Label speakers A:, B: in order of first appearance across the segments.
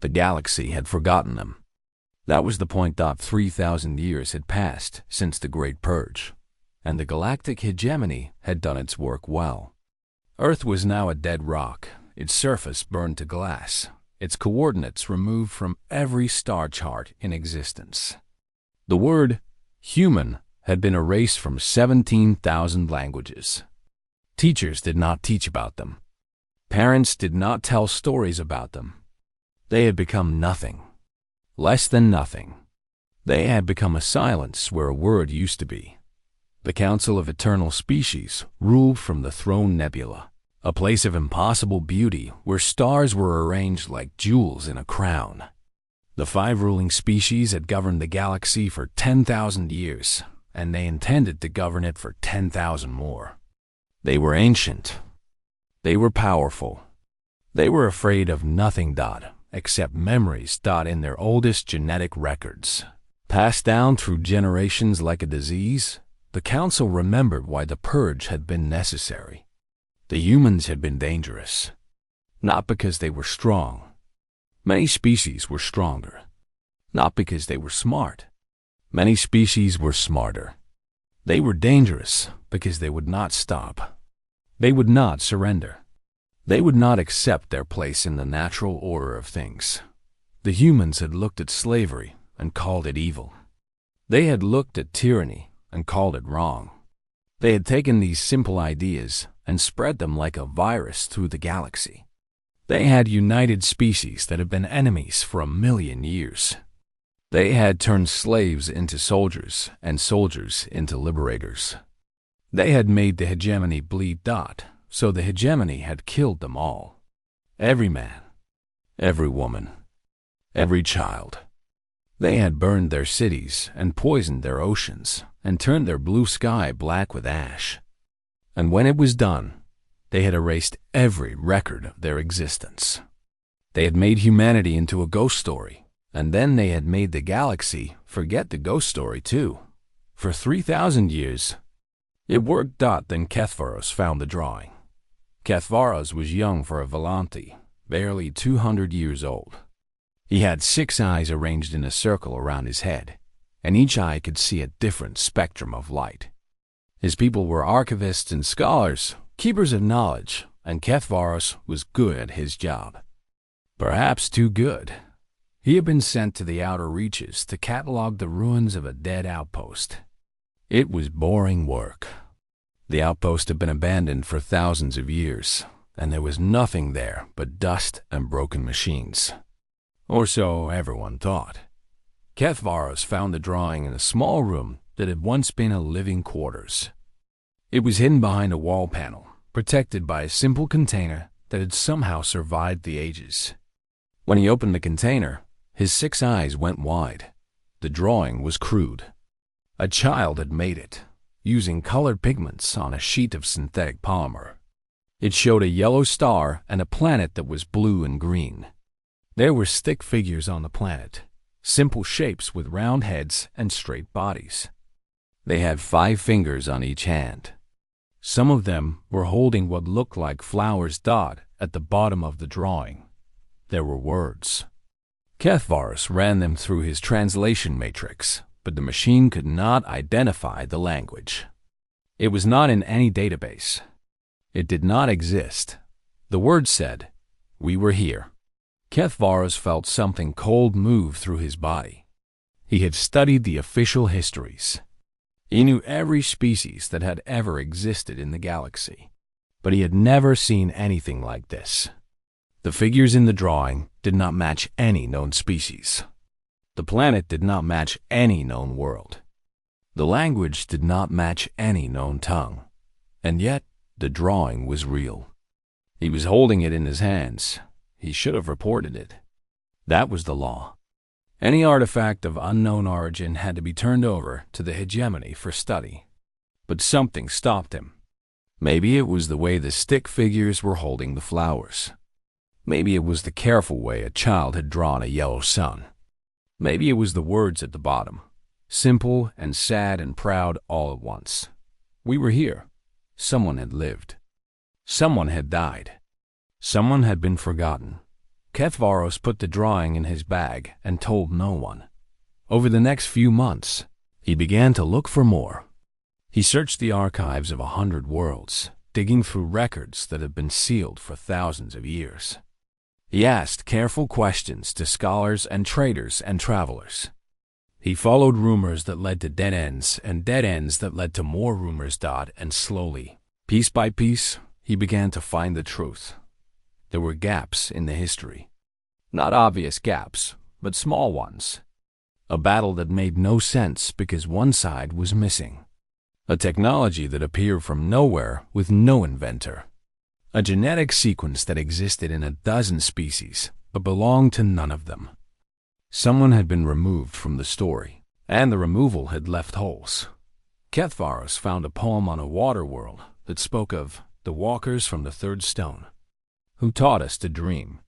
A: The galaxy had forgotten them. That was the point. 3,000 years had passed since the Great Purge, and the galactic hegemony had done its work well. Earth was now a dead rock, its surface burned to glass, its coordinates removed from every star chart in existence. The word human had been erased from 17,000 languages. Teachers did not teach about them. Parents did not tell stories about them. They had become nothing. Less than nothing. They had become a silence where a word used to be. The Council of Eternal Species ruled from the Throne Nebula, a place of impossible beauty where stars were arranged like jewels in a crown. The 5 ruling species had governed the galaxy for 10,000 years, and they intended to govern it for 10,000 more. They were ancient. They were powerful. They were afraid of nothing, except memories, in their oldest genetic records. Passed down through generations like a disease, the Council remembered why the Purge had been necessary. The humans had been dangerous, not because they were strong. Many species were stronger, not because they were smart. Many species were smarter. They were dangerous because they would not stop. They would not surrender. They would not accept their place in the natural order of things. The humans had looked at slavery and called it evil. They had looked at tyranny and called it wrong. They had taken these simple ideas and spread them like a virus through the galaxy. They had united species that had been enemies for 1,000,000 years. They had turned slaves into soldiers and soldiers into liberators. They had made the hegemony bleed, so the hegemony had killed them all. Every man, every woman, every child. They had burned their cities and poisoned their oceans and turned their blue sky black with ash. And when it was done, they had erased every record of their existence. They had made humanity into a ghost story, and then they had made the galaxy forget the ghost story too. For 3,000 years, it worked. Then Kethvaros found the drawing. Kethvaros was young for a Volante, barely 200 years old. He had 6 eyes arranged in a circle around his head, and each eye could see a different spectrum of light. His people were archivists and scholars, keepers of knowledge, and Kethvaros was good at his job. Perhaps too good. He had been sent to the outer reaches to catalog the ruins of a dead outpost. It was boring work. The outpost had been abandoned for thousands of years, and there was nothing there but dust and broken machines. Or so everyone thought. Kethvaros found the drawing in a small room that had once been a living quarters. It was hidden behind a wall panel, protected by a simple container that had somehow survived the ages. When he opened the container, his 6 eyes went wide. The drawing was crude. A child had made it, using colored pigments on a sheet of synthetic polymer. It showed a yellow star and a planet that was blue and green. There were stick figures on the planet, simple shapes with round heads and straight bodies. They had 5 fingers on each hand. Some of them were holding what looked like flowers. At the bottom of the drawing, there were words. Kethvaros ran them through his translation matrix, but the machine could not identify the language. It was not in any database. It did not exist. The words said, "We were here." Kethvaros felt something cold move through his body. He had studied the official histories. He knew every species that had ever existed in the galaxy, but he had never seen anything like this. The figures in the drawing did not match any known species. The planet did not match any known world. The language did not match any known tongue. And yet, the drawing was real. He was holding it in his hands. He should have reported it. That was the law. Any artifact of unknown origin had to be turned over to the hegemony for study. But something stopped him. Maybe it was the way the stick figures were holding the flowers. Maybe it was the careful way a child had drawn a yellow sun. Maybe it was the words at the bottom, simple and sad and proud all at once. We were here. Someone had lived. Someone had died. Someone had been forgotten. Kethvaros put the drawing in his bag and told no one. Over the next few months, he began to look for more. He searched the archives of 100 worlds, digging through records that had been sealed for thousands of years. He asked careful questions to scholars and traders and travelers. He followed rumors that led to dead ends and dead ends that led to more rumors. And slowly, piece by piece, he began to find the truth. There were gaps in the history. Not obvious gaps, but small ones. A battle that made no sense because one side was missing. A technology that appeared from nowhere with no inventor. A genetic sequence that existed in a dozen species, but belonged to none of them. Someone had been removed from the story, and the removal had left holes. Kethvaros found a poem on a water world that spoke of the walkers from the third stone, who taught us to dream.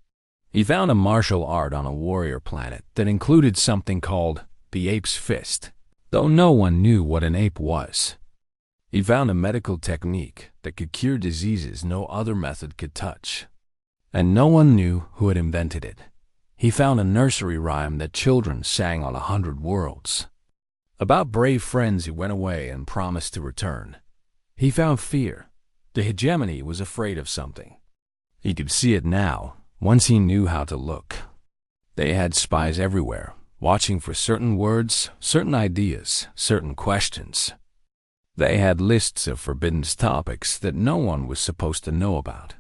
A: He found a martial art on a warrior planet that included something called the ape's fist, though no one knew what an ape was. He found a medical technique that could cure diseases no other method could touch, and no one knew who had invented it. He found a nursery rhyme that children sang on 100 worlds, about brave friends who went away and promised to return. He found fear. The hegemony was afraid of something. He could see it now, once he knew how to look. They had spies everywhere, watching for certain words, certain ideas, certain questions. They had lists of forbidden topics that no one was supposed to know about.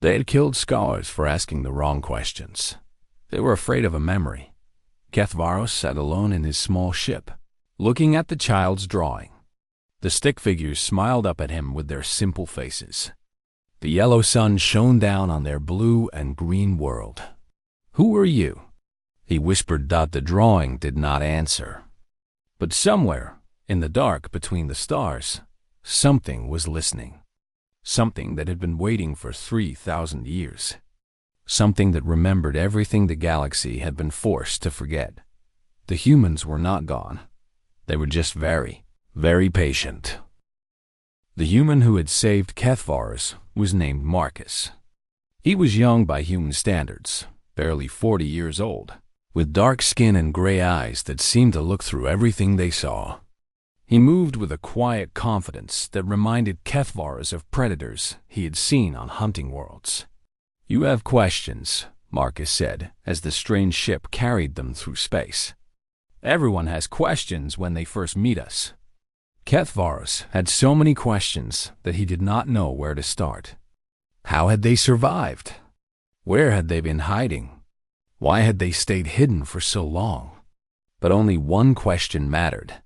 A: They had killed scholars for asking the wrong questions. They were afraid of a memory. Kethvaros sat alone in his small ship, looking at the child's drawing. The stick figures smiled up at him with their simple faces. The yellow sun shone down on their blue and green world. "Who are you?" he whispered. The drawing did not answer. But somewhere, in the dark between the stars, something was listening. Something that had been waiting for 3,000 years. Something that remembered everything the galaxy had been forced to forget. The humans were not gone. They were just very, very patient. The human who had saved Kethvaros was named Marcus. He was young by human standards, barely 40 years old, with dark skin and gray eyes that seemed to look through everything they saw. He moved with a quiet confidence that reminded Kethvaros of predators he had seen on hunting worlds. "You have questions," Marcus said, as the strange ship carried them through space. "Everyone has questions when they first meet us." Kethvaros had so many questions that he did not know where to start. How had they survived? Where had they been hiding? Why had they stayed hidden for so long? But only one question mattered.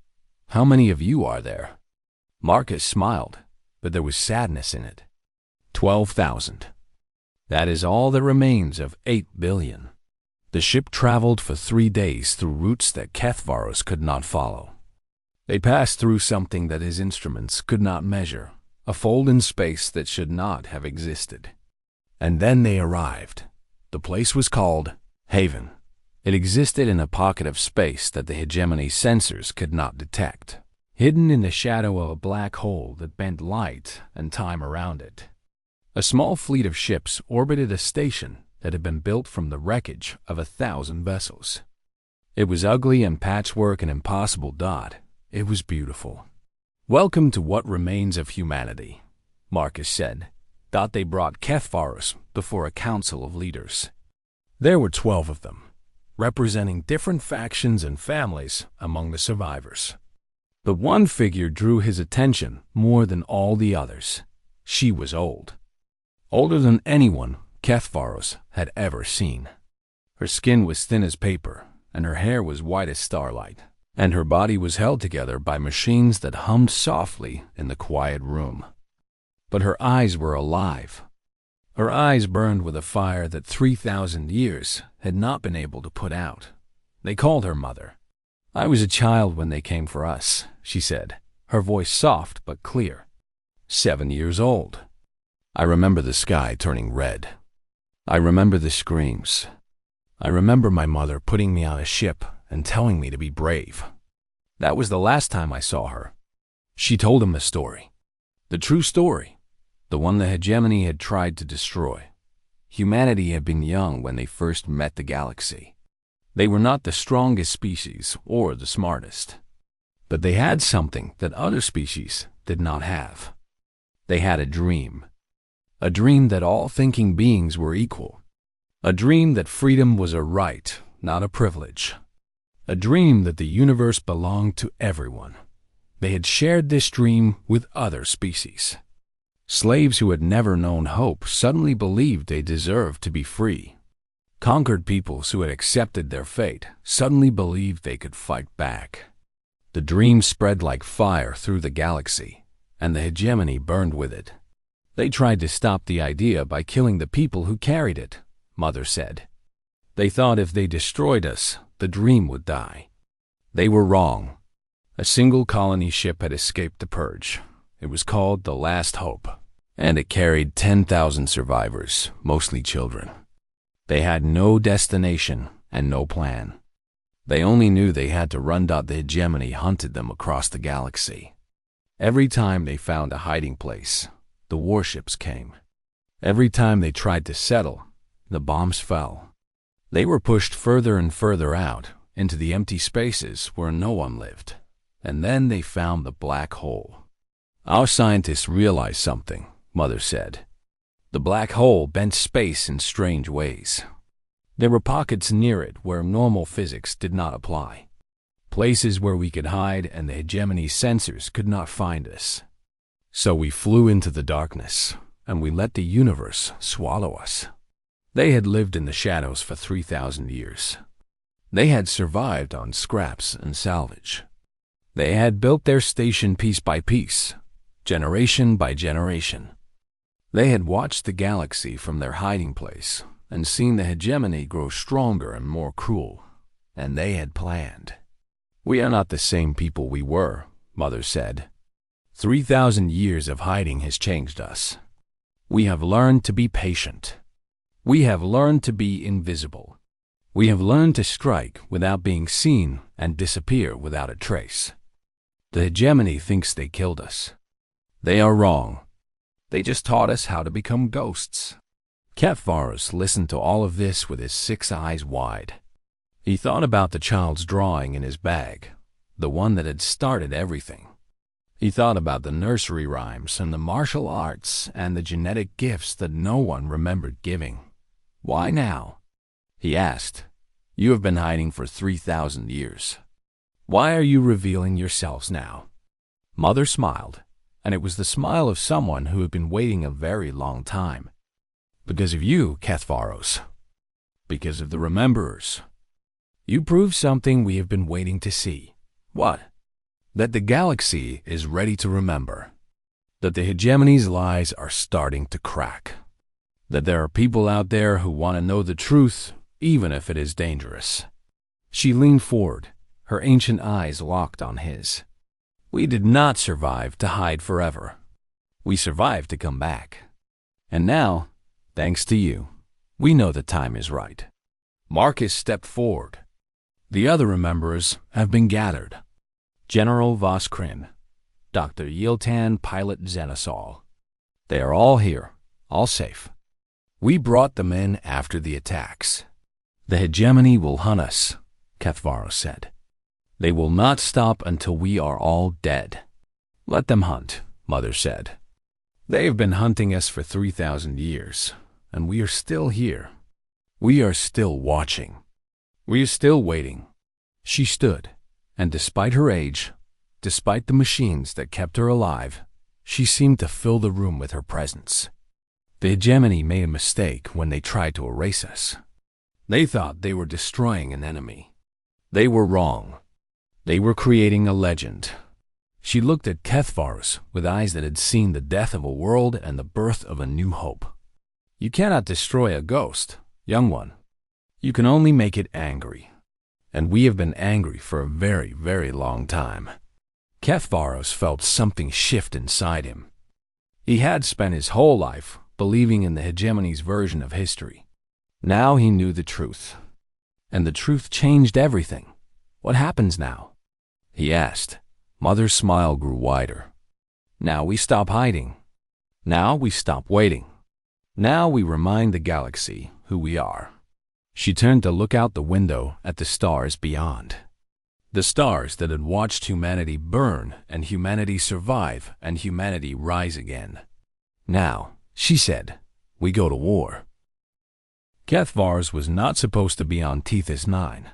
A: "How many of you are there?" Marcus smiled, but there was sadness in it. 12,000. That is all that remains of 8 billion. The ship traveled for 3 days through routes that Kethvaros could not follow. They passed through something that his instruments could not measure, a fold in space that should not have existed. And then they arrived. The place was called Haven. It existed in a pocket of space that the hegemony sensors could not detect, hidden in the shadow of a black hole that bent light and time around it. A small fleet of ships orbited a station that had been built from the wreckage of 1,000 vessels. It was ugly and patchwork and impossible. It was beautiful. "Welcome to what remains of humanity," Marcus said. They brought Kethvaros before a council of leaders. There were 12 of them, representing different factions and families among the survivors. But one figure drew his attention more than all the others. She was old. Older than anyone Kethvaros had ever seen. Her skin was thin as paper, and her hair was white as starlight, and her body was held together by machines that hummed softly in the quiet room. But her eyes were alive. Her eyes burned with a fire that 3,000 years had not been able to put out. They called her mother. "I was a child when they came for us," she said, her voice soft but clear. 7 years old. I remember the sky turning red. I remember the screams. I remember my mother putting me on a ship and telling me to be brave. That was the last time I saw her. She told him the story. The true story. The one the hegemony had tried to destroy. Humanity had been young when they first met the galaxy. They were not the strongest species or the smartest, but they had something that other species did not have. They had a dream that all thinking beings were equal, a dream that freedom was a right, not a privilege, a dream that the universe belonged to everyone. They had shared this dream with other species. Slaves who had never known hope suddenly believed they deserved to be free. Conquered peoples who had accepted their fate suddenly believed they could fight back. The dream spread like fire through the galaxy, and the hegemony burned with it. They tried to stop the idea by killing the people who carried it, Mother said. They thought if they destroyed us, the dream would die. They were wrong. A single colony ship had escaped the purge. It was called the Last Hope, and it carried 10,000 survivors, mostly children. They had no destination and no plan. They only knew they had to run. The hegemony hunted them across the galaxy. Every time they found a hiding place, the warships came. Every time they tried to settle, the bombs fell. They were pushed further and further out into the empty spaces where no one lived. And then they found the black hole. Our scientists realized something, Mother said. The black hole bent space in strange ways. There were pockets near it where normal physics did not apply. Places where we could hide and the hegemony's sensors could not find us. So we flew into the darkness, and we let the universe swallow us. They had lived in the shadows for 3,000 years. They had survived on scraps and salvage. They had built their station piece by piece, generation by generation. They had watched the galaxy from their hiding place and seen the hegemony grow stronger and more cruel, and they had planned. We are not the same people we were, Mother said. 3,000 years of hiding has changed us. We have learned to be patient. We have learned to be invisible. We have learned to strike without being seen and disappear without a trace. The hegemony thinks they killed us. They are wrong. They just taught us how to become ghosts. Kepharos listened to all of this with his 6 eyes wide. He thought about the child's drawing in his bag, the one that had started everything. He thought about the nursery rhymes and the martial arts and the genetic gifts that no one remembered giving. Why now? He asked. You have been hiding for 3,000 years. Why are you revealing yourselves now? Mother smiled, and it was the smile of someone who had been waiting a very long time. Because of you, Kepharos. Because of the Rememberers. You proved something we have been waiting to see. What? That the galaxy is ready to remember. That the hegemony's lies are starting to crack. That there are people out there who want to know the truth, even if it is dangerous. She leaned forward, her ancient eyes locked on his. We did not survive to hide forever. We survived to come back. And now, thanks to you, we know the time is right. Marcus stepped forward. The other Rememberers have been gathered. General Voskrin, Dr. Yiltan, Pilot Xenosol. They are all here, all safe. We brought them in after the attacks. The hegemony will hunt us, Kepharos said. They will not stop until we are all dead. Let them hunt, Mother said. They have been hunting us for 3,000 years, and we are still here. We are still watching. We are still waiting. She stood, and despite her age, despite the machines that kept her alive, she seemed to fill the room with her presence. The hegemony made a mistake when they tried to erase us. They thought they were destroying an enemy. They were wrong. They were creating a legend. She looked at Kepharos with eyes that had seen the death of a world and the birth of a new hope. You cannot destroy a ghost, young one. You can only make it angry. And we have been angry for a very, very long time. Kepharos felt something shift inside him. He had spent his whole life believing in the hegemony's version of history. Now he knew the truth. And the truth changed everything. What happens now? He asked. Mother's smile grew wider. Now we stop hiding. Now we stop waiting. Now we remind the galaxy who we are." She turned to look out the window at the stars beyond. The stars that had watched humanity burn and humanity survive and humanity rise again. "Now," she said, "we go to war." Cathvars was not supposed to be on Tethys 9.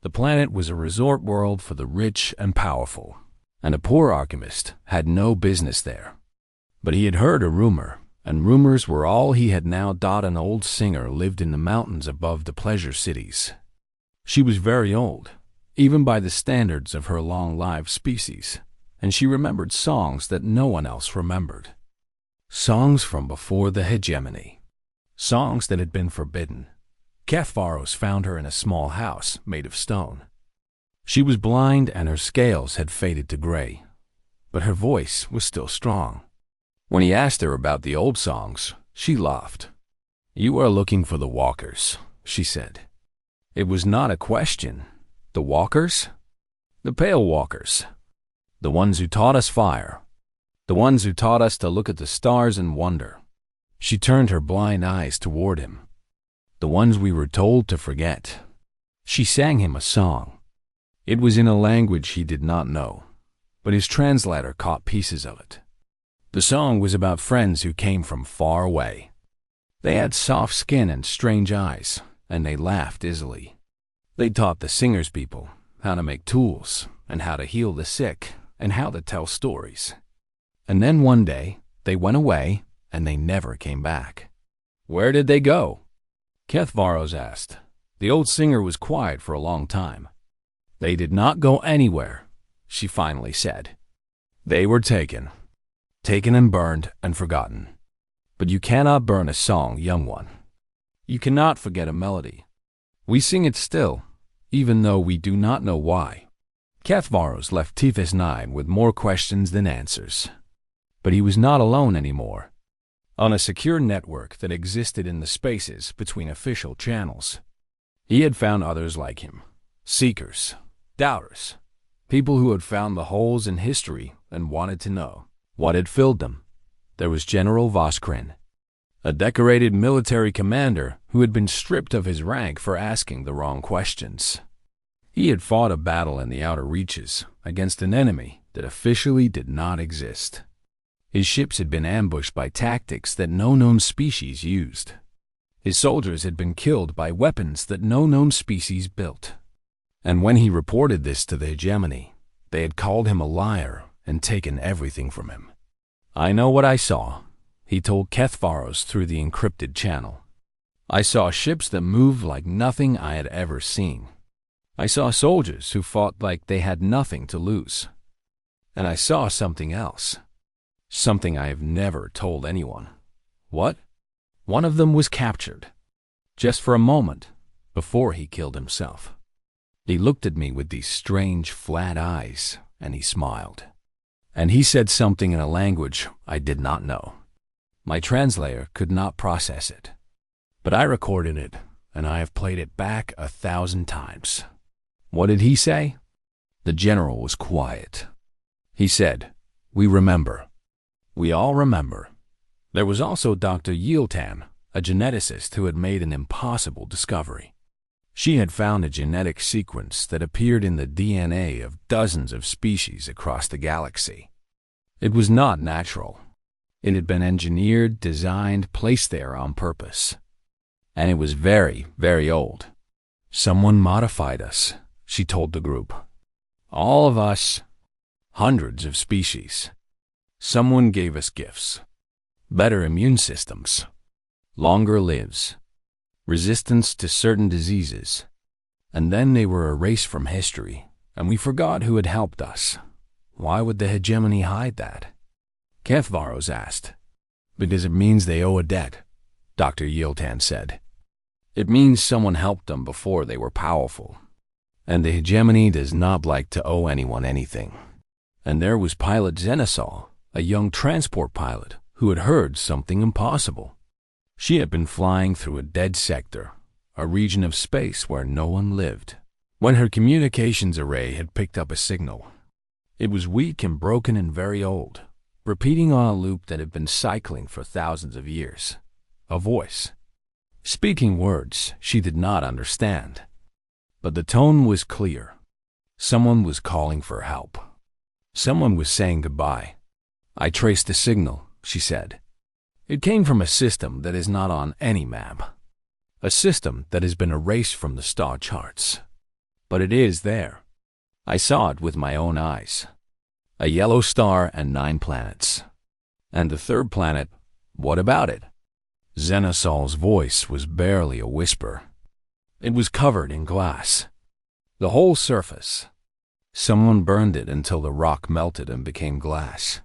A: The planet was a resort world for the rich and powerful, and a poor alchemist had no business there. But he had heard a rumor, and rumors were all he had now. An old singer lived in the mountains above the pleasure cities. She was very old, even by the standards of her long-lived species, and she remembered songs that no one else remembered. Songs from before the hegemony. Songs that had been forbidden. Cathvaros found her in a small house made of stone. She was blind and her scales had faded to gray, but her voice was still strong. When he asked her about the old songs, she laughed. "You are looking for the walkers," she said. It was not a question. The walkers? The pale walkers. The ones who taught us fire. The ones who taught us to look at the stars and wonder. She turned her blind eyes toward him. The ones we were told to forget. She sang him a song. It was in a language he did not know, but his translator caught pieces of it. The song was about friends who came from far away. They had soft skin and strange eyes, and they laughed easily. They taught the singer's people how to make tools, and how to heal the sick, and how to tell stories. And then one day, they went away, and they never came back. "Where did they go?" Cathvaros asked. The old singer was quiet for a long time. "They did not go anywhere," she finally said. "They were taken. Taken and burned and forgotten. But you cannot burn a song, young one. You cannot forget a melody. We sing it still, even though we do not know why." Cathvaros left Tethys 9 with more questions than answers. But he was not alone anymore. On a secure network that existed in the spaces between official channels, he had found others like him. Seekers, doubters, people who had found the holes in history and wanted to know what had filled them. There was General Voskrin, a decorated military commander who had been stripped of his rank for asking the wrong questions. He had fought a battle in the outer reaches against an enemy that officially did not exist. His ships had been ambushed by tactics that no known species used. His soldiers had been killed by weapons that no known species built. And when he reported this to the hegemony, they had called him a liar and taken everything from him. "I know what I saw," he told Cathvaros through the encrypted channel. "I saw ships that moved like nothing I had ever seen. I saw soldiers who fought like they had nothing to lose. And I saw something else. Something I have never told anyone." "What?" "One of them was captured. Just for a moment, before he killed himself. He looked at me with these strange flat eyes, and he smiled. And he said something in a language I did not know. My translator could not process it. But I recorded it, and I have played it back 1,000 times. What did he say?" The general was quiet. He said, "We remember. We all remember." There was also Dr. Yiltan, a geneticist who had made an impossible discovery. She had found a genetic sequence that appeared in the DNA of dozens of species across the galaxy. It was not natural. It had been engineered, designed, placed there on purpose. And it was very, very old. "Someone modified us," she told the group. "All of us. Hundreds of species. Someone gave us gifts. Better immune systems. Longer lives. Resistance to certain diseases. And then they were erased from history, and we forgot who had helped us. Why would the hegemony hide that?" Cathvaros asked. "Because it means they owe a debt," Dr. Yiltan said. "It means someone helped them before they were powerful. And the hegemony does not like to owe anyone anything." And there was pilot Xenosol, a young transport pilot who had heard something impossible. She had been flying through a dead sector, a region of space where no one lived, when her communications array had picked up a signal. It was weak and broken and very old, repeating on a loop that had been cycling for thousands of years. a voice, speaking words she did not understand. But the tone was clear. Someone was calling for help. Someone was saying goodbye. "I traced the signal," she said. "It came from a system that is not on any map. A system that has been erased from the star charts. But it is there. I saw it with my own eyes. A yellow star and 9 planets. And the third planet, what about it?" Xenosol's voice was barely a whisper. It was covered in glass. The whole surface. Someone burned it until the rock melted and became glass.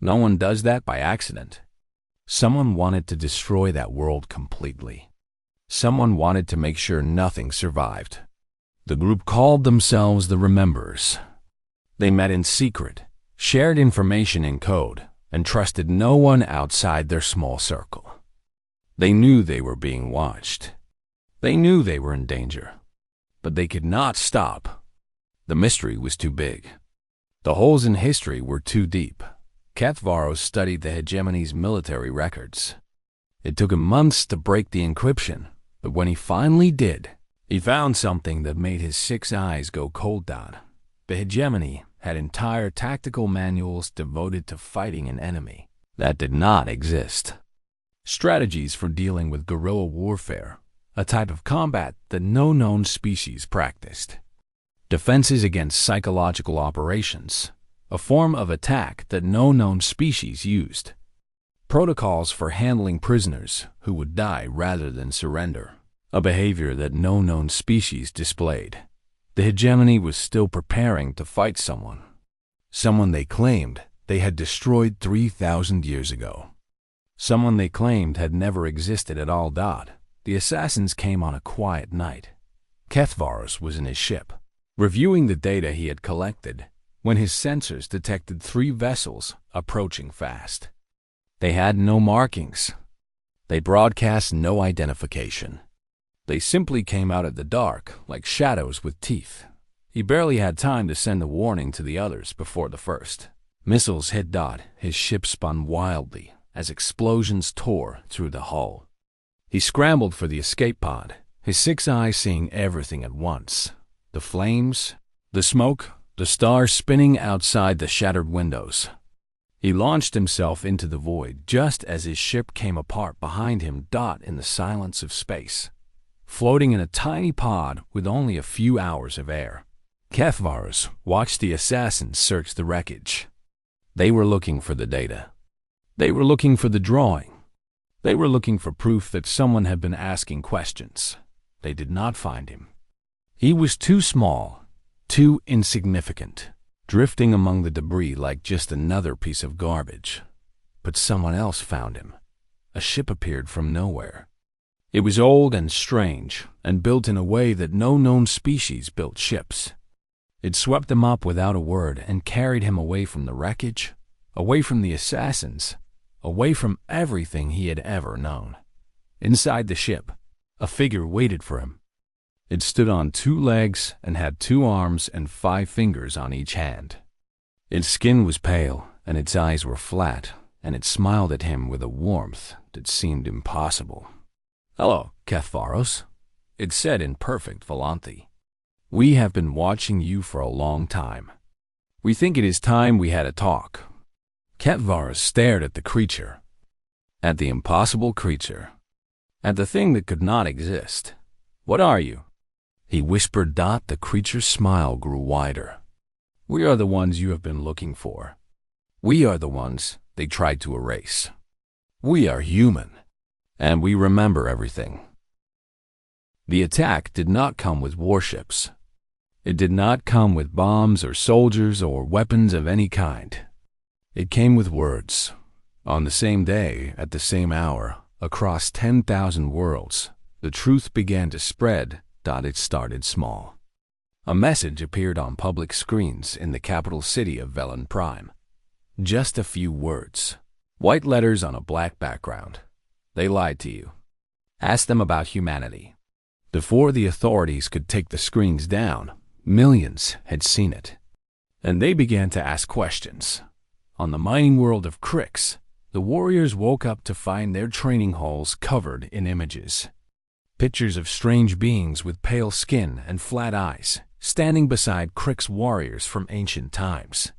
A: No one does that by accident. Someone wanted to destroy that world completely. Someone wanted to make sure nothing survived. The group called themselves the Rememberers. They met in secret, shared information in code, and trusted no one outside their small circle. They knew they were being watched. They knew they were in danger. But they could not stop. The mystery was too big. The holes in history were too deep. Kethvaros studied the hegemony's military records. It took him months to break the encryption, but when he finally did, he found something that made his 6 eyes go cold. The hegemony had entire tactical manuals devoted to fighting an enemy that did not exist. Strategies for dealing with guerrilla warfare, a type of combat that no known species practiced. Defenses against psychological operations, a form of attack that no known species used. Protocols for handling prisoners who would die rather than surrender, a behavior that no known species displayed. The hegemony was still preparing to fight someone they claimed they had destroyed 3,000 years ago. Someone they claimed had never existed at all. The assassins came on a quiet night. Kethvaros was in his ship, reviewing the data he had collected, when his sensors detected 3 vessels approaching fast. They had no markings. They broadcast no identification. They simply came out of the dark like shadows with teeth. He barely had time to send a warning to the others before the first. Missiles hit. His ship spun wildly as explosions tore through the hull. He scrambled for the escape pod, his 6 eyes seeing everything at once. The flames, the smoke, the stars spinning outside the shattered windows. He launched himself into the void just as his ship came apart behind him. In the silence of space, floating in a tiny pod with only a few hours of air, Kethvaros watched the assassins search the wreckage. They were looking for the data. They were looking for the drawing. They were looking for proof that someone had been asking questions. They did not find him. He was too small, too insignificant, drifting among the debris like just another piece of garbage. But someone else found him. A ship appeared from nowhere. It was old and strange, and built in a way that no known species built ships. It swept him up without a word and carried him away from the wreckage, away from the assassins, away from everything he had ever known. Inside the ship, a figure waited for him. It stood on 2 legs and had 2 arms and 5 fingers on each hand. Its skin was pale, and its eyes were flat, and it smiled at him with a warmth that seemed impossible. "Hello, Kethvaros," it said in perfect Volanthi. "We have been watching you for a long time. We think it is time we had a talk." Kethvaros stared at the creature, at the impossible creature, at the thing that could not exist. "What are you?" he whispered. The creature's smile grew wider. "We are the ones you have been looking for. We are the ones they tried to erase. We are human, and we remember everything." The attack did not come with warships. It did not come with bombs or soldiers or weapons of any kind. It came with words. On the same day, at the same hour, across 10,000 worlds, the truth began to spread. It started small. A message appeared on public screens in the capital city of Velen Prime. Just a few words. White letters on a black background. "They lied to you. Ask them about humanity." Before the authorities could take the screens down, millions had seen it. And they began to ask questions. On the mining world of Kryx, The warriors woke up to find their training halls covered in images. Pictures of strange beings with pale skin and flat eyes, standing beside Crick's warriors from ancient times.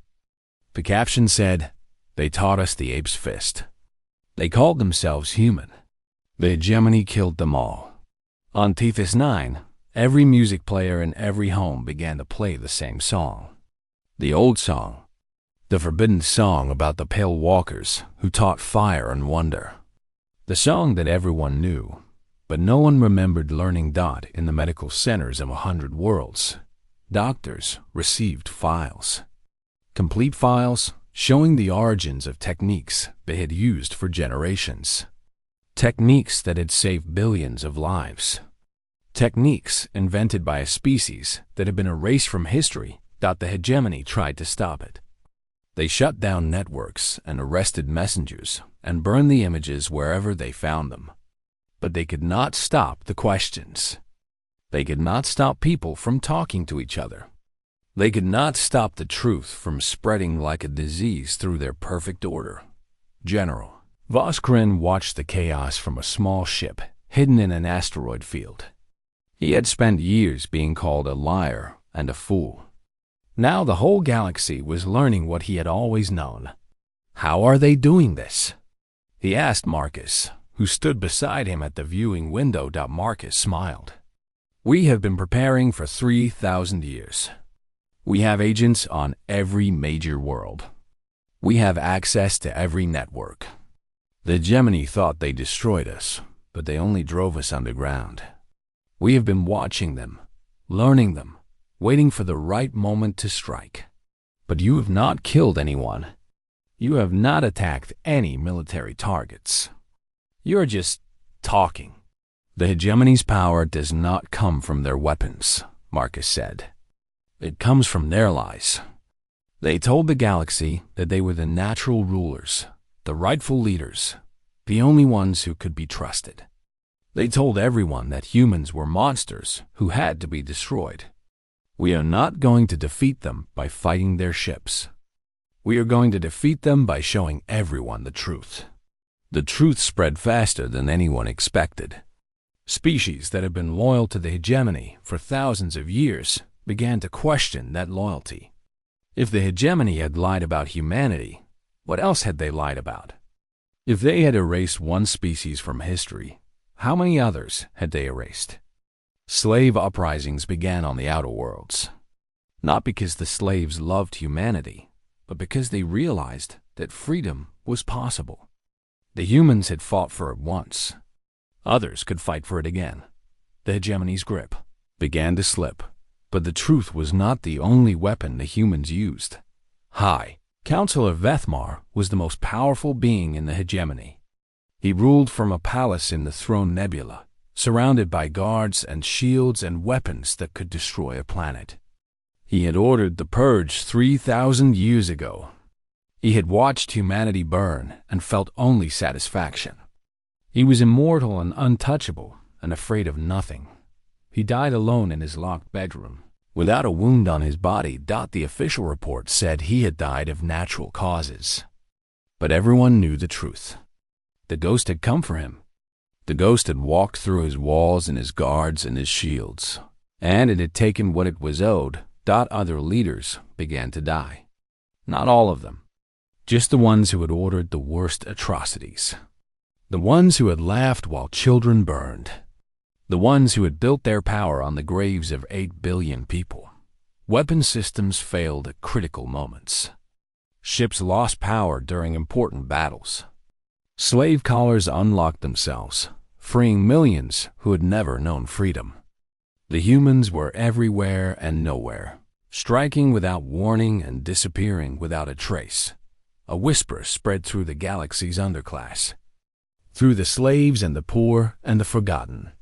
A: The caption said, "They taught us the ape's fist." They called themselves human. The hegemony killed them all. On Tethys 9, every music player in every home began to play the same song. The old song. The forbidden song about the pale walkers who taught fire and wonder. The song that everyone knew, but no one remembered learning. In the medical centers of 100 worlds, doctors received files. Complete files showing the origins of techniques they had used for generations. Techniques that had saved billions of lives. Techniques invented by a species that had been erased from history. The hegemony tried to stop it. They shut down networks and arrested messengers and burned the images wherever they found them. But they could not stop the questions. They could not stop people from talking to each other. They could not stop the truth from spreading like a disease through their perfect order. General Voskrin watched the chaos from a small ship hidden in an asteroid field. He had spent years being called a liar and a fool. Now the whole galaxy was learning what he had always known. How are they doing this? He asked Marcus, who stood beside him at the viewing window. Marcus smiled. We have been preparing for 3,000 years. We have agents on every major world. We have access to every network. The hegemony thought they destroyed us, but they only drove us underground. We have been watching them, learning them, waiting for the right moment to strike. But you have not killed anyone. You have not attacked any military targets. You are just talking. The hegemony's power does not come from their weapons, Marcus said. It comes from their lies. They told the galaxy that they were the natural rulers, the rightful leaders, the only ones who could be trusted. They told everyone that humans were monsters who had to be destroyed. We are not going to defeat them by fighting their ships. We are going to defeat them by showing everyone the truth. The truth spread faster than anyone expected. Species that had been loyal to the hegemony for thousands of years began to question that loyalty. If the hegemony had lied about humanity, what else had they lied about? If they had erased one species from history, how many others had they erased? Slave uprisings began on the outer worlds, not because the slaves loved humanity, but because they realized that freedom was possible. The humans had fought for it once. Others could fight for it again. The hegemony's grip began to slip, but the truth was not the only weapon the humans used. High Counselor Vethmar was the most powerful being in the hegemony. He ruled from a palace in the Throne Nebula, surrounded by guards and shields and weapons that could destroy a planet. He had ordered the purge 3,000 years ago. He had watched humanity burn and felt only satisfaction. He was immortal and untouchable and afraid of nothing. He died alone in his locked bedroom, without a wound on his body. The official report said he had died of natural causes. But everyone knew the truth. The ghost had come for him. The ghost had walked through his walls and his guards and his shields, and it had taken what it was owed. Other leaders began to die. Not all of them, just the ones who had ordered the worst atrocities. The ones who had laughed while children burned. The ones who had built their power on the graves of 8 billion people. Weapon systems failed at critical moments. Ships lost power during important battles. Slave collars unlocked themselves, freeing millions who had never known freedom. The humans were everywhere and nowhere, striking without warning and disappearing without a trace. A whisper spread through the galaxy's underclass, through the slaves and the poor and the forgotten.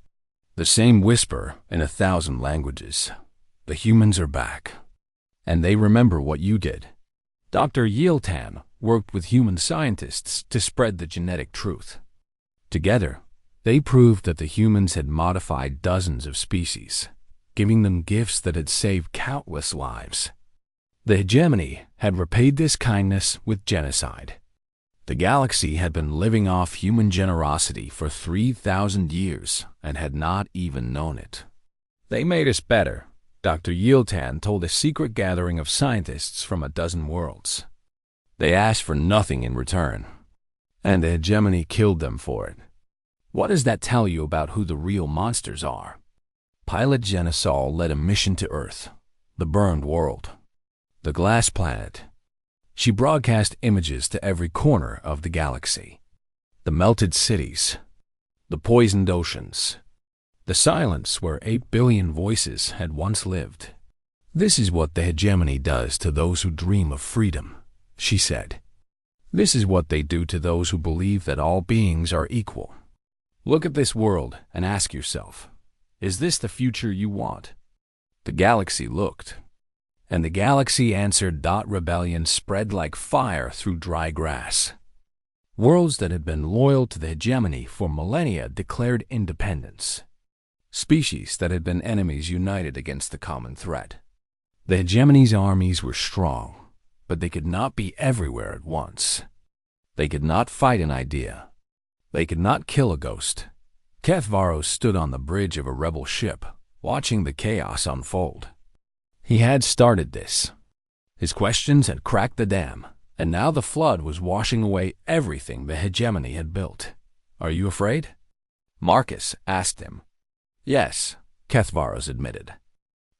A: The same whisper in 1,000 languages. The humans are back, and they remember what you did. Dr. Yiltan worked with human scientists to spread the genetic truth. Together, they proved that the humans had modified dozens of species, giving them gifts that had saved countless lives. The hegemony had repaid this kindness with genocide. The galaxy had been living off human generosity for 3,000 years and had not even known it. They made us better, Dr. Yiltan told a secret gathering of scientists from a dozen worlds. They asked for nothing in return, and the hegemony killed them for it. What does that tell you about who the real monsters are? Pilot Genisol led a mission to Earth, the burned world, the glass planet. She broadcast images to every corner of the galaxy. The melted cities, the poisoned oceans, the silence where 8 billion voices had once lived. This is what the hegemony does to those who dream of freedom, she said. This is what they do to those who believe that all beings are equal. Look at this world and ask yourself, is this the future you want? The galaxy looked. And the galaxy answered. Rebellion spread like fire through dry grass. Worlds that had been loyal to the hegemony for millennia declared independence. Species that had been enemies united against the common threat. The hegemony's armies were strong, but they could not be everywhere at once. They could not fight an idea. They could not kill a ghost. Kethvaros stood on the bridge of a rebel ship, watching the chaos unfold. He had started this. His questions had cracked the dam, and now the flood was washing away everything the hegemony had built. Are you afraid? Marcus asked him. Yes, Kethvaros admitted.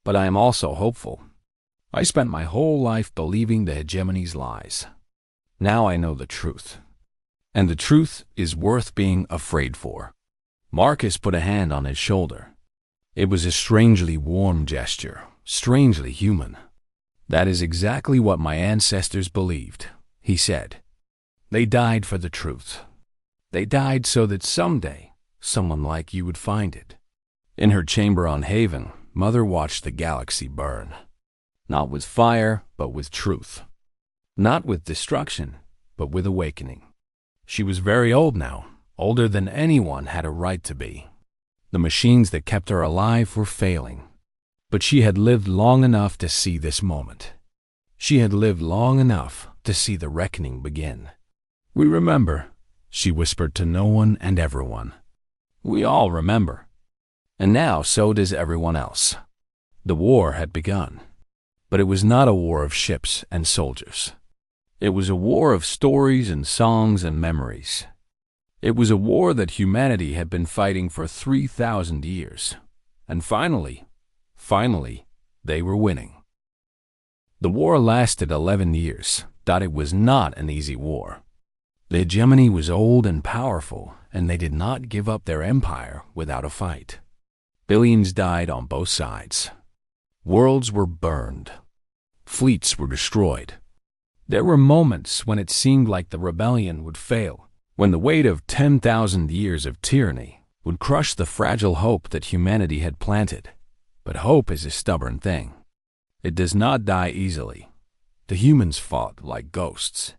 A: But I am also hopeful. I spent my whole life believing the hegemony's lies. Now I know the truth. And the truth is worth being afraid for. Marcus put a hand on his shoulder. It was a strangely warm gesture. Strangely human. That is exactly what my ancestors believed, he said. They died for the truth. They died so that someday someone like you would find it. In her chamber on Haven, Mother watched the galaxy burn. Not with fire, but with truth. Not with destruction, but with awakening. She was very old now, older than anyone had a right to be. The machines that kept her alive were failing. But she had lived long enough to see this moment. She had lived long enough to see the reckoning begin. We remember, she whispered to no one and everyone. We all remember. And now so does everyone else. The war had begun. But it was not a war of ships and soldiers. It was a war of stories and songs and memories. It was a war that humanity had been fighting for 3,000 years. And finally, they were winning. The war lasted 11 years. It was not an easy war. The hegemony was old and powerful, and they did not give up their empire without a fight. Billions died on both sides. Worlds were burned. Fleets were destroyed. There were moments when it seemed like the rebellion would fail, when the weight of 10,000 years of tyranny would crush the fragile hope that humanity had planted. But hope is a stubborn thing. It does not die easily. The humans fought like ghosts.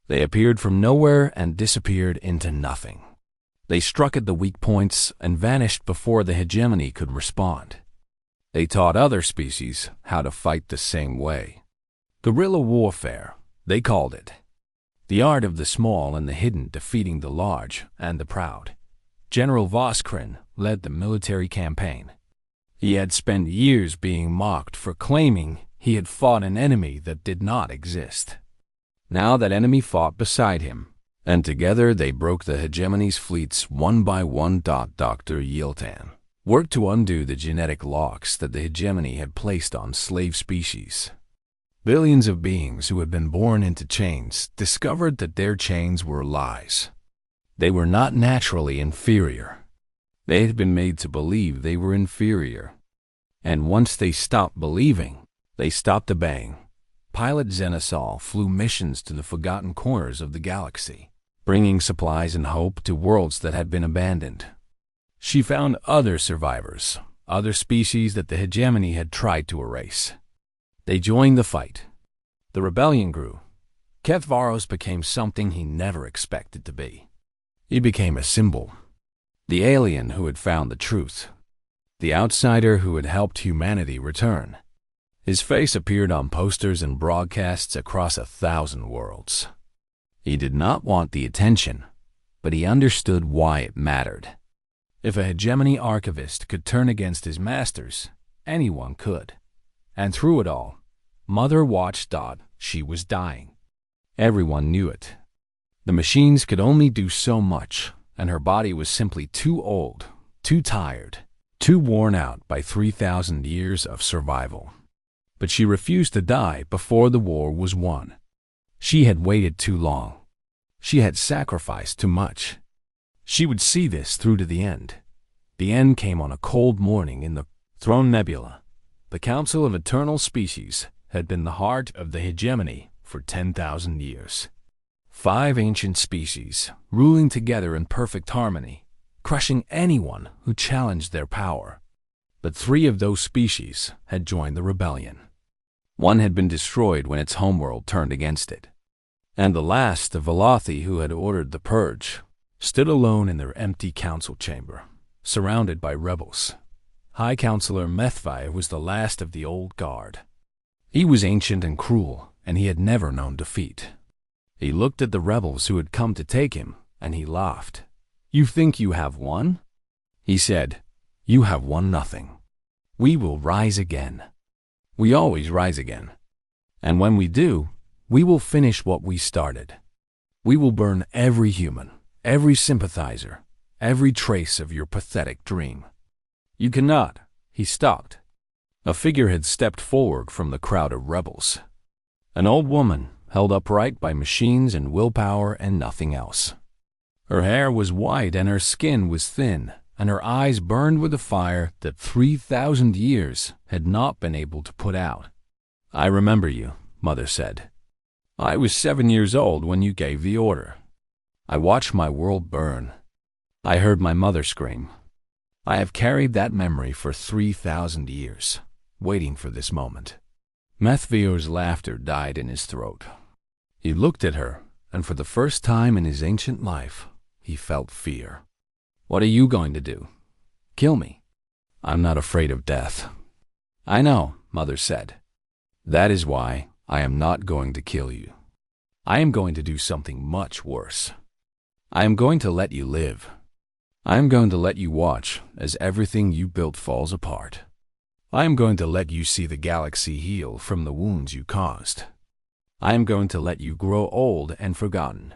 A: They appeared from nowhere and disappeared into nothing. They struck at the weak points and vanished before the hegemony could respond. They taught other species how to fight the same way. Guerrilla warfare, they called it. The art of the small and the hidden defeating the large and the proud. General Voskrin led the military campaign. He had spent years being mocked for claiming he had fought an enemy that did not exist. Now that enemy fought beside him, and together they broke the hegemony's fleets one by one. Dr. Yiltan worked to undo the genetic locks that the hegemony had placed on slave species. Billions of beings who had been born into chains discovered that their chains were lies. They were not naturally inferior. They had been made to believe they were inferior. And once they stopped believing, they stopped obeying. Pilot Genisol flew missions to the forgotten corners of the galaxy, bringing supplies and hope to worlds that had been abandoned. She found other survivors, other species that the hegemony had tried to erase. They joined the fight. The rebellion grew. Kethvaros became something he never expected to be. He became a symbol. The alien who had found the truth. The outsider who had helped humanity return. His face appeared on posters and broadcasts across 1,000 worlds. He did not want the attention, but he understood why it mattered. If a hegemony archivist could turn against his masters, anyone could. And through it all, Mother Watch thought she was dying. Everyone knew it. The machines could only do so much, and her body was simply too old, too tired, too worn out by 3,000 years of survival. But she refused to die before the war was won. She had waited too long. She had sacrificed too much. She would see this through to the end. The end came on a cold morning in the Throne Nebula. The Council of Eternal Species had been the heart of the hegemony for 10,000 years. 5 ancient species, ruling together in perfect harmony, crushing anyone who challenged their power. But 3 of those species had joined the rebellion. One had been destroyed when its homeworld turned against it. And the last, the Velothi who had ordered the purge, stood alone in their empty council chamber, surrounded by rebels. High Counselor Methvi was the last of the old guard. He was ancient and cruel, and he had never known defeat. He looked at the rebels who had come to take him, and he laughed. "You think you have won?" he said. "You have won nothing. We will rise again. We always rise again. And when we do, we will finish what we started. We will burn every human, every sympathizer, every trace of your pathetic dream." "You cannot." He stopped. A figure had stepped forward from the crowd of rebels. An old woman, held upright by machines and willpower and nothing else. Her hair was white and her skin was thin, and her eyes burned with a fire that 3,000 years had not been able to put out. "I remember you," Mother said. "I was 7 years old when you gave the order. I watched my world burn. I heard my mother scream. I have carried that memory for 3,000 years, waiting for this moment." Methvio's laughter died in his throat. He looked at her, and for the first time in his ancient life, he felt fear. "What are you going to do? Kill me?" "I'm not afraid of death." "I know," Mother said. "That is why I am not going to kill you. I am going to do something much worse. I am going to let you live. I am going to let you watch as everything you built falls apart. I am going to let you see the galaxy heal from the wounds you caused. I am going to let you grow old and forgotten,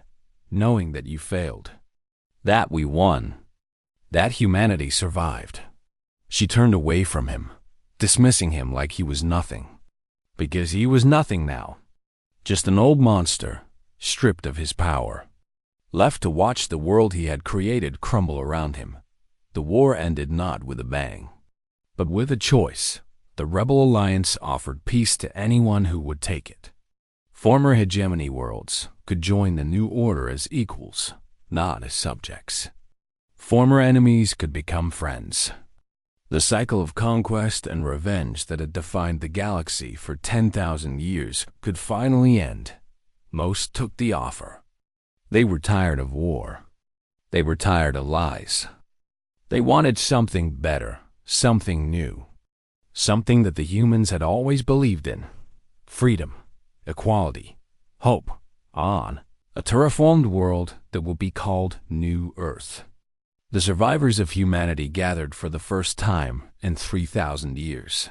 A: knowing that you failed. That we won. That humanity survived." She turned away from him, dismissing him like he was nothing. Because he was nothing now. Just an old monster, stripped of his power. Left to watch the world he had created crumble around him. The war ended not with a bang, but with a choice. The Rebel Alliance offered peace to anyone who would take it. Former hegemony worlds could join the new order as equals, not as subjects. Former enemies could become friends. The cycle of conquest and revenge that had defined the galaxy for 10,000 years could finally end. Most took the offer. They were tired of war. They were tired of lies. They wanted something better, something new. Something that the humans had always believed in. Freedom, equality, hope, on a terraformed world that would be called New Earth. The survivors of humanity gathered for the first time in 3,000 years.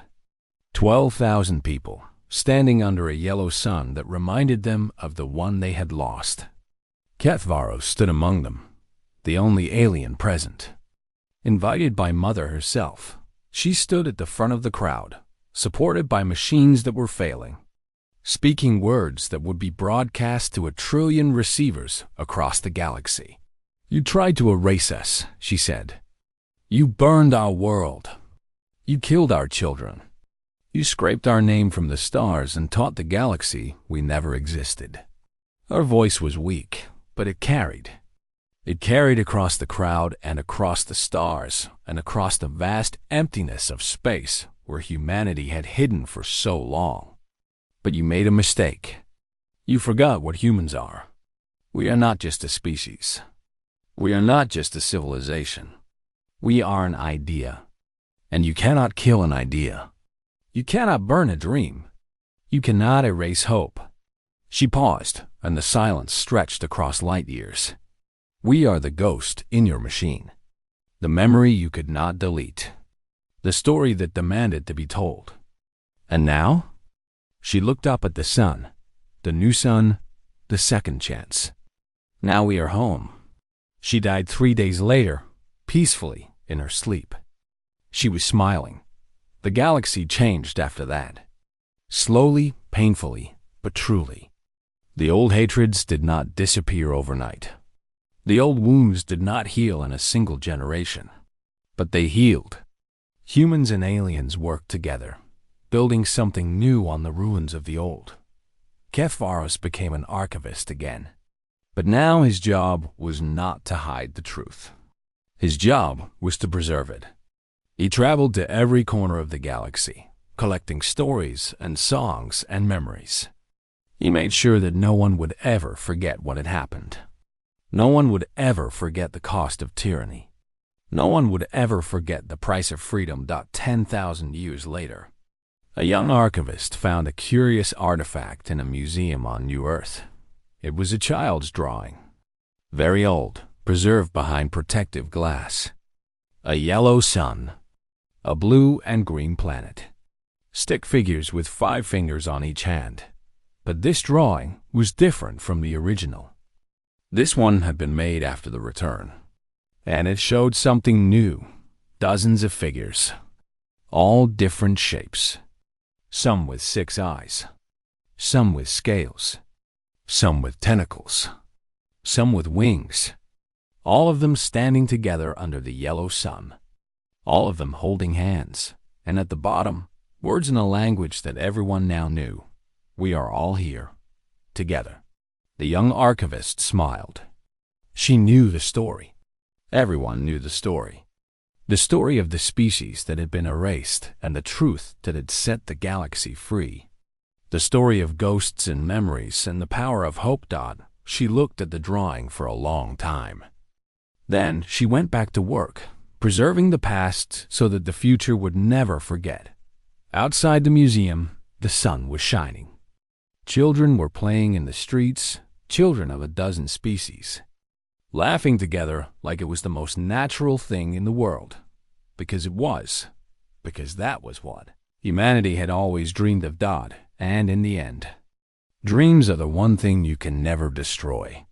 A: 12,000 people, standing under a yellow sun that reminded them of the one they had lost. Kethvaros stood among them, the only alien present. Invited by Mother herself, she stood at the front of the crowd, supported by machines that were failing, speaking words that would be broadcast to 1 trillion receivers across the galaxy. "You tried to erase us," she said. "You burned our world. You killed our children. You scraped our name from the stars and taught the galaxy we never existed." Her voice was weak, but it carried. It carried across the crowd and across the stars and across the vast emptiness of space where humanity had hidden for so long. But you made a mistake. You forgot what humans are. We are not just a species. We are not just a civilization. We are an idea. And you cannot kill an idea. You cannot burn a dream. You cannot erase hope. She paused, and the silence stretched across light years. We are the ghost in your machine, the memory you could not delete, the story that demanded to be told. And now? She looked up at the sun, the new sun, the second chance. Now we are home. She died 3 days later, peacefully, in her sleep. She was smiling. The galaxy changed after that. Slowly, painfully, but truly. The old hatreds did not disappear overnight. The old wounds did not heal in a single generation. But they healed. Humans and aliens worked together, building something new on the ruins of the old. Kepharos became an archivist again. But now his job was not to hide the truth. His job was to preserve it. He traveled to every corner of the galaxy, collecting stories and songs and memories. He made sure that no one would ever forget what had happened. No one would ever forget the cost of tyranny. No one would ever forget the price of freedom. 10,000 years later, a young archivist found a curious artifact in a museum on New Earth. It was a child's drawing, very old, preserved behind protective glass. A yellow sun, a blue and green planet, stick figures with 5 fingers on each hand. But this drawing was different from the original. This one had been made after the return, and it showed something new. Dozens of figures, all different shapes. Some with 6 eyes, some with scales, some with tentacles, some with wings. All of them standing together under the yellow sun. All of them holding hands, and at the bottom, words in a language that everyone now knew. We are all here, together. The young archivist smiled. She knew the story. Everyone knew the story. The story of the species that had been erased and the truth that had set the galaxy free. The story of ghosts and memories and the power of hope. She looked at the drawing for a long time. Then she went back to work, preserving the past so that the future would never forget. Outside the museum, the sun was shining. Children were playing in the streets, children of a dozen species, laughing together like it was the most natural thing in the world. Because it was. Because that was what humanity had always dreamed of. And in the end, dreams are the one thing you can never destroy.